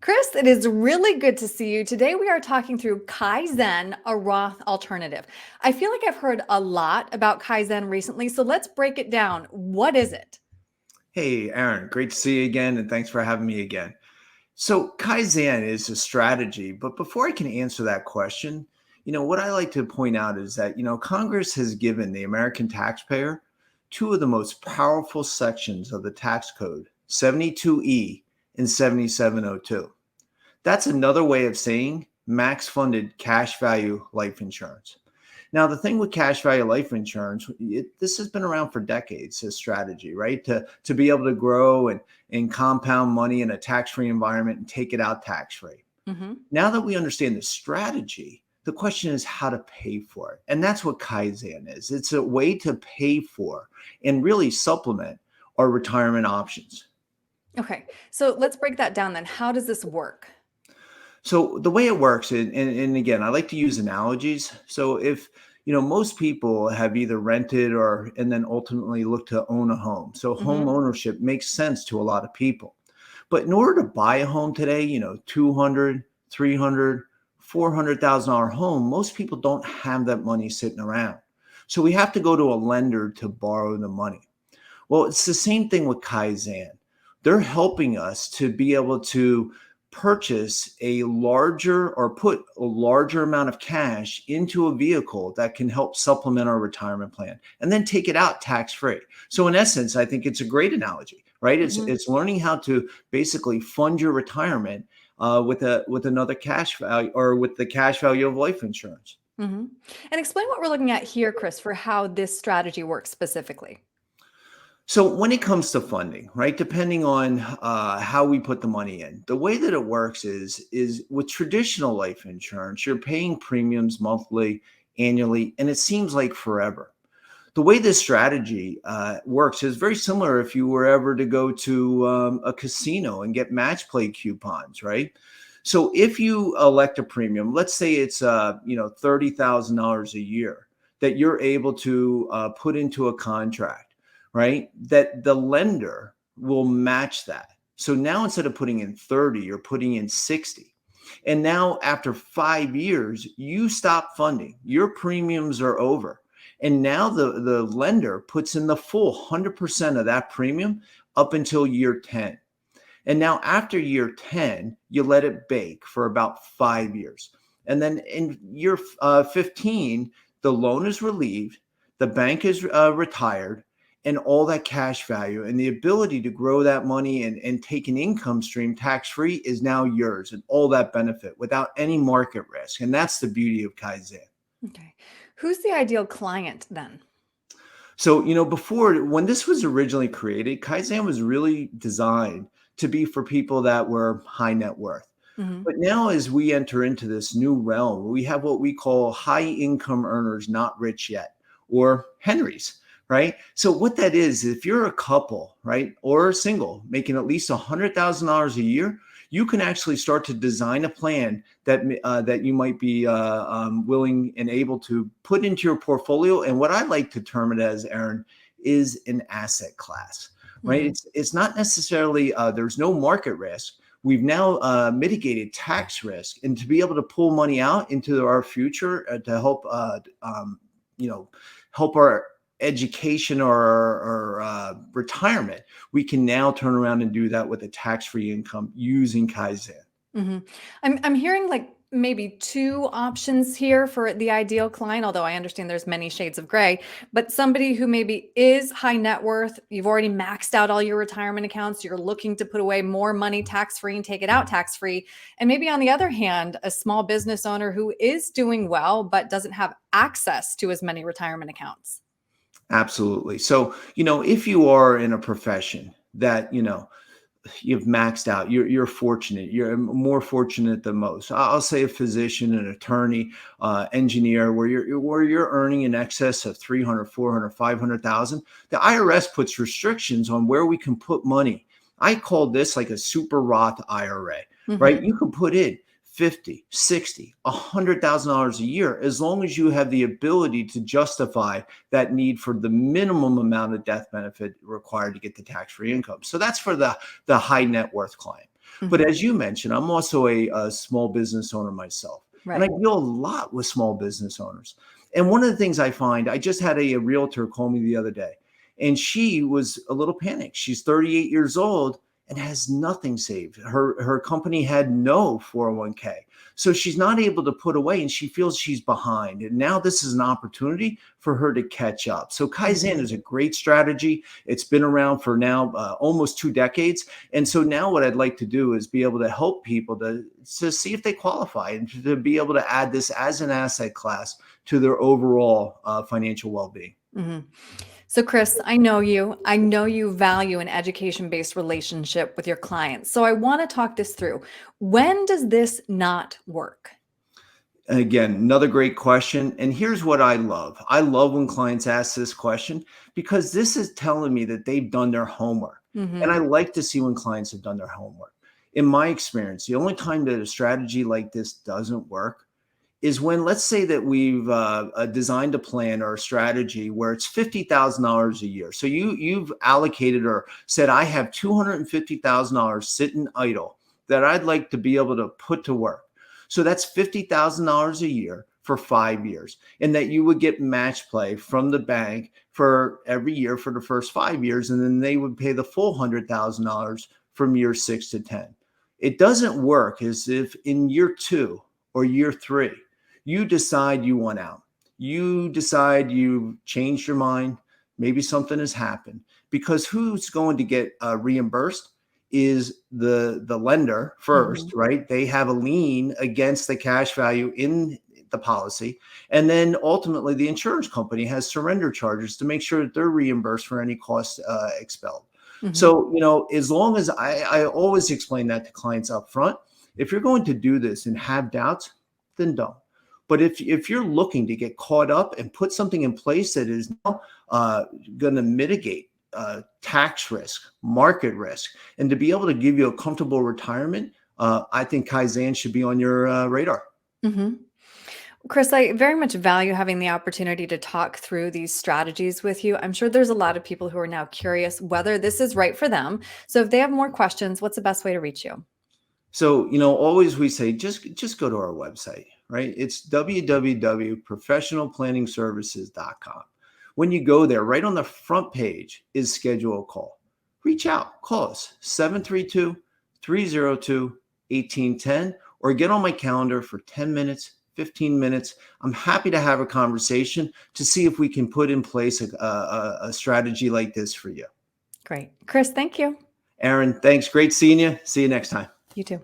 Chris, it is really good to see you. Today we are talking through Kai-Zen, a Roth alternative. I feel like I've heard a lot about Kai-Zen recently, so let's break it down. What is it? Hey, Erin, great to see you again, and thanks for having me again. So, Kaizen is a strategy, but before I can answer that question, what I like to point out is that, Congress has given the American taxpayer two of the most powerful sections of the tax code, 72E and 7702. That's another way of saying max funded cash value life insurance. Now, the thing with cash value life insurance, this has been around for decades, this strategy, right? To be able to grow and compound money in a tax-free environment and take it out tax-free. hmm Now that we understand the strategy, the question is how to pay for it. And that's what Kaizen is. It's a way to pay for and really supplement our retirement options. Okay, so let's break that down then. How does this work? So the way it works, and again, I like to use analogies. So if most people have either rented or and then ultimately look to own a home. So home hmm ownership makes sense to a lot of people. But in order to buy a home today, 200, 300, $400,000 home, most people don't have that money sitting around. So we have to go to a lender to borrow the money. Well, it's the same thing with Kaizen. They're helping us to be able to purchase a larger or put a larger amount of cash into a vehicle that can help supplement our retirement plan and then take it out tax free. So in essence, I think it's a great analogy, right? hmm It's learning how to basically fund your retirement with another cash value or with the cash value of life insurance. hmm And explain what we're looking at here, Chris, for how this strategy works specifically. So when it comes to funding, right, depending on how we put the money in, the way that it works is with traditional life insurance, you're paying premiums monthly, annually, and it seems like forever. The way this strategy works is very similar if you were ever to go to a casino and get match play coupons, right? So if you elect a premium, let's say it's $30,000 a year that you're able to put into a contract, right? That the lender will match that. So now instead of putting in 30, you're putting in 60. And now after 5 years, you stop funding. Your premiums are over. And now the lender puts in the full 100% of that premium up until year 10. And now after year 10, you let it bake for about 5 years. And then in year 15, the loan is relieved, the bank is retired, and all that cash value and the ability to grow that money and take an income stream tax free is now yours and all that benefit without any market risk. And that's the beauty of Kaizen. Okay. Who's the ideal client then? So, before when this was originally created, Kaizen was really designed to be for people that were high net worth. hmm But now, as we enter into this new realm, we have what we call high income earners, not rich yet, or Henrys, right? So, what that is, if you're a couple, right, or a single making at least $100,000 a year, you can actually start to design a plan that you might be willing and able to put into your portfolio. And what I like to term it as, Erin, is an asset class, right? hmm It's not necessarily there's no market risk. We've now mitigated tax risk, and to be able to pull money out into our future to help, help our education or retirement, we can now turn around and do that with a tax-free income using Kaizen. hmm I'm hearing like maybe two options here for the ideal client, although I understand there's many shades of gray, but somebody who maybe is high net worth, you've already maxed out all your retirement accounts, you're looking to put away more money tax-free and take it out tax-free. And maybe on the other hand, a small business owner who is doing well, but doesn't have access to as many retirement accounts. Absolutely. So, if you are in a profession that, you've maxed out, you're fortunate, you're more fortunate than most. I'll say a physician, an attorney, engineer, where you're earning in excess of 300, 400, 500,000. The IRS puts restrictions on where we can put money. I call this like a super Roth IRA, right? hmm You can put in 50, 60, $100,000 a year, as long as you have the ability to justify that need for the minimum amount of death benefit required to get the tax-free income. So that's for the high net worth client. But Mhm. as you mentioned, I'm also a small business owner myself, and I Right. deal a lot with small business owners. And one of the things I find, I just had a realtor call me the other day, and she was a little panicked. She's 38 years old and has nothing saved. Her company had no 401k. So she's not able to put away and she feels she's behind. And now this is an opportunity for her to catch up. So Kaizen Mhm. is a great strategy. It's been around for now almost 2 decades. And so now what I'd like to do is be able to help people to see if they qualify and to be able to add this as an asset class to their overall financial well-being. Mhm. So, Chris, I know you. I know you value an education based relationship with your clients. So, I want to talk this through. When does this not work? And again, another great question. And here's what I love. I love when clients ask this question because this is telling me that they've done their homework. And I Hmm. like to see when clients have done their homework. In my experience, the only time that a strategy like this doesn't work is when, let's say that we've designed a plan or a strategy where it's $50,000 a year. So you've allocated or said, I have $250,000 sitting idle that I'd like to be able to put to work. So that's $50,000 a year for 5 years, and that you would get match play from the bank for every year for the first 5 years, and then they would pay the full $100,000 from year 6 to 10. It doesn't work as if in year 2 or year 3 you decide you want out. You decide you changed your mind. Maybe something has happened, because who's going to get reimbursed is the lender Hmm. first, right? They have a lien against the cash value in the policy, and then ultimately the insurance company has surrender charges to make sure that they're reimbursed for any costs expelled. Hmm. So, as long as I always explain that to clients up front, if you're going to do this and have doubts, then don't. But if you're looking to get caught up and put something in place that is now going to mitigate tax risk, market risk, and to be able to give you a comfortable retirement, I think Kaizen should be on your radar. Hmm. Chris, I very much value having the opportunity to talk through these strategies with you. I'm sure there's a lot of people who are now curious whether this is right for them. So, if they have more questions, what's the best way to reach you? So, always we say just go to our website, right? It's www.professionalplanningservices.com. When you go there, right on the front page is schedule a call. Reach out, call us 732-302-1810, or get on my calendar for 10 minutes, 15 minutes. I'm happy to have a conversation to see if we can put in place a strategy like this for you. Great. Chris, thank you. Erin, thanks. Great seeing you. See you next time. You too.